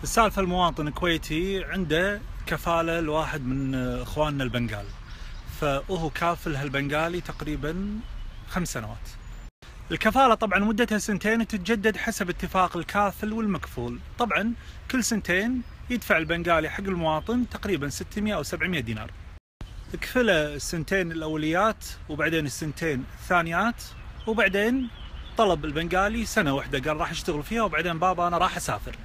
السالفة المواطن كويتي عنده كفالة لواحد من اخواننا البنغال، فهو كافل هالبنغالي تقريبا 5 سنوات. الكفالة طبعا مدتها 2 تتجدد حسب اتفاق الكافل والمكفول. طبعا كل 2 يدفع البنغالي حق المواطن تقريبا 600 أو 700 دينار. كفله 2 الأوليات وبعدين 2 الثانيات، وبعدين طلب البنغالي 1 سنة قال راح اشتغل فيها وبعدين بابا أنا راح أسافر.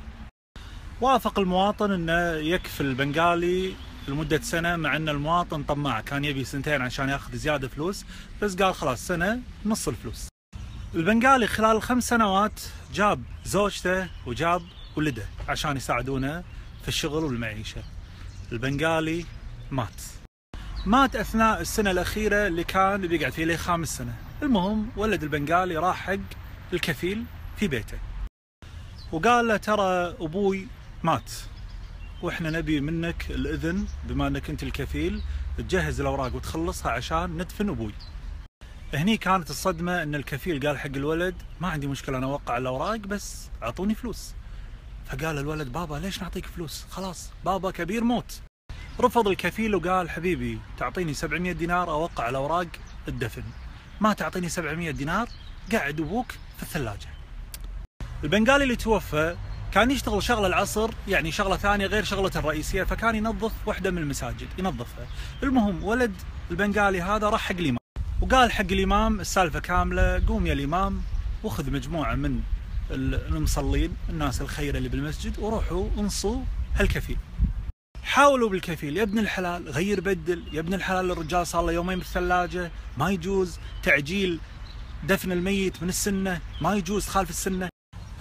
وافق المواطن انه يكفل البنغالي لمدة 1 سنة، مع ان المواطن طماع كان يبي 2 عشان ياخذ زيادة فلوس، بس قال خلاص 1 سنة نص الفلوس. البنغالي خلال 5 سنوات جاب زوجته وجاب ولده عشان يساعدونه في الشغل والمعيشة. البنغالي مات أثناء السنة الأخيرة اللي كان بيقعد فيه له 5 سنة. المهم ولد البنغالي راح حق الكفيل في بيته وقال له ترى أبوي مات واحنا نبي منك الإذن بما انك انت الكفيل تجهز الأوراق وتخلصها عشان ندفن أبوي. هني كانت الصدمة ان الكفيل قال حق الولد ما عندي مشكلة انا اوقع الأوراق بس اعطوني فلوس. فقال الولد بابا ليش نعطيك فلوس؟ خلاص بابا كبير موت. رفض الكفيل وقال حبيبي تعطيني 700 دينار اوقع الأوراق الدفن، ما تعطيني 700 دينار قاعد أبوك في الثلاجة. البنغالي اللي توفى كان يشتغل شغلة العصر، يعني شغلة ثانية غير شغلته الرئيسية، فكان ينظف واحدة من المساجد ينظفها. المهم ولد البنغالي هذا راح حق الإمام وقال حق الإمام السالفة كاملة، قوم يا الإمام وخذ مجموعة من المصلين الناس الخيرة اللي بالمسجد وروحوا انصوا هالكفيل. حاولوا بالكفيل يا ابن الحلال غير بدل، يا ابن الحلال الرجال صار له 2 يومين بالثلاجة، ما يجوز تعجيل دفن الميت من السنة، ما يجوز خالف السنة.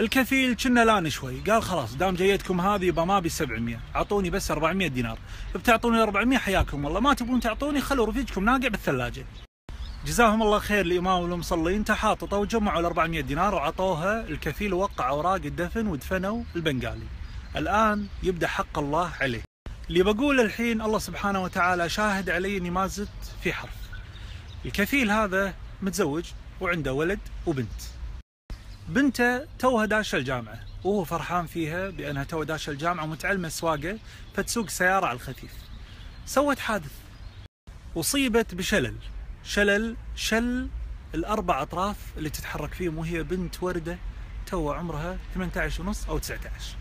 الكفيل كنا لان شوي قال خلاص دام جيتكم هذه يبقى ما ابي 700، اعطوني بس 400 دينار، بتعطوني 400 حياكم الله، ما تبون تعطوني خلوا رفيجكم ناقع بالثلاجة. جزاهم الله خير الإمام والمصلين، تحاططوا وجمعوا ال 400 دينار وعطوها الكفيل ووقع أوراق الدفن ودفنوا البنغالي. الآن يبدأ حق الله عليه. اللي بقول الحين الله سبحانه وتعالى شاهد علي اني ما زدت في حرف. الكفيل هذا متزوج وعنده ولد وبنت. بنته توها داشه الجامعة وهو فرحان فيها بأنها توها داشه الجامعة ومتعلمة سواقة، فتسوق سيارة على الخفيف. سوت حادث أصيبت بشلل، شل ال4 أطراف اللي تتحرك فيهم، وهي بنت وردة توها عمرها 18 ونص أو 19.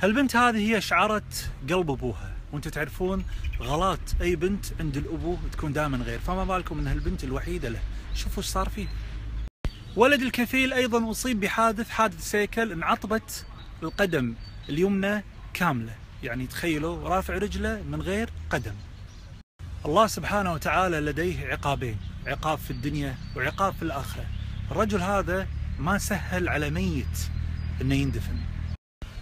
هالبنت هذه هي شعرت قلب أبوها، وانتم تعرفون غلط أي بنت عند الأبو تكون دائما غير، فما بالكم أن هالبنت الوحيدة له. شوفوا ايش صار فيه. ولد الكفيل أيضا أصيب بحادث سيكل، انعطبت القدم اليمنى كاملة، يعني تخيلوا رافع رجله من غير قدم. الله سبحانه وتعالى لديه عقابين، عقاب في الدنيا وعقاب في الآخرة. الرجل هذا ما سهل على ميت أنه يندفن،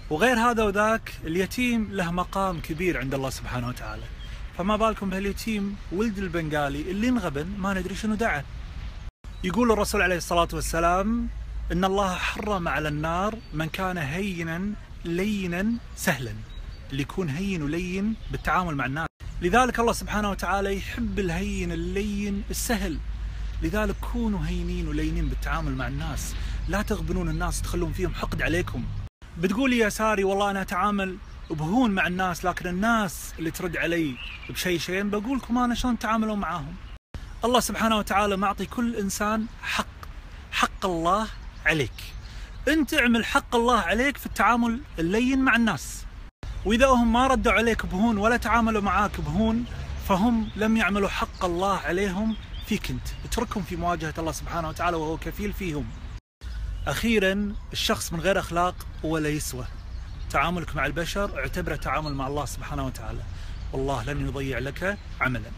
وغير هذا وذاك اليتيم له مقام كبير عند الله سبحانه وتعالى، فما بالكم بهاليتيم ولد البنغالي اللي انغبن ما ندري شنو دعا. يقول الرسول عليه الصلاة والسلام إن الله حرم على النار من كان هينا لينا سهلا، اللي يكون هين ولين بالتعامل مع الناس. لذلك الله سبحانه وتعالى يحب الهين اللين السهل، لذلك كونوا هينين ولينين بالتعامل مع الناس، لا تغبنون الناس تخلون فيهم حقد عليكم. بتقولي يا ساري والله أنا أتعامل بهون مع الناس، لكن الناس اللي ترد علي بشيء بقولكم أنا شلون تعاملوا معاهم. الله سبحانه وتعالى معطي كل إنسان حق الله عليك. أنت اعمل حق الله عليك في التعامل اللين مع الناس، وإذا هم ما ردوا عليك بهون ولا تعاملوا معاك بهون فهم لم يعملوا حق الله عليهم فيك أنت. اتركهم في مواجهة الله سبحانه وتعالى وهو كفيل فيهم. أخيرا الشخص من غير أخلاق هو لا يسوى. تعاملك مع البشر اعتبره تعامل مع الله سبحانه وتعالى، والله لن يضيع لك عملا.